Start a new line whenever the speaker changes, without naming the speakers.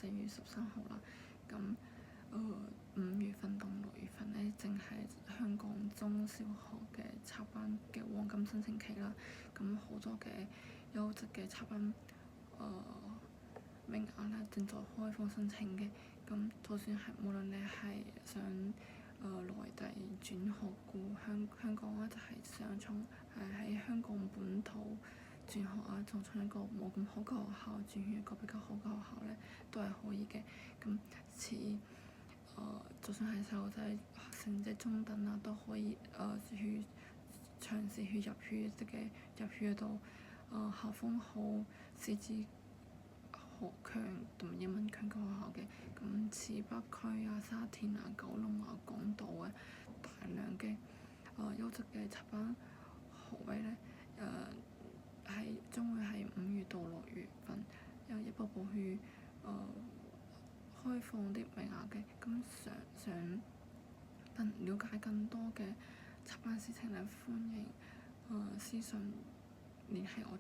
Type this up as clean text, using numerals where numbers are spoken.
4月13號啦。咁5月份到6月份咧，正係香港中小學嘅插班嘅黃金申請期啦。咁好多嘅優質嘅插班名額咧，正在開放申請嘅。咁就算係無論你係想內地轉學故香港啊，就係想從喺香港本土轉學啊，仲從一個冇咁好嘅學校轉去一個比較好嘅學校咧，都係可以嘅。咁就算係細路仔成績中等啊，都可以去嘗試去入去到校風好、師資好強同埋英文強嘅學校嘅。咁似北區啊、沙田啊、九龍啊、港島啊，大量嘅優質嘅插班學位咧，將會喺5月到6月份一步步去開放啲名額嘅。咁想了解更多嘅插班事情咧，歡迎私信聯繫我。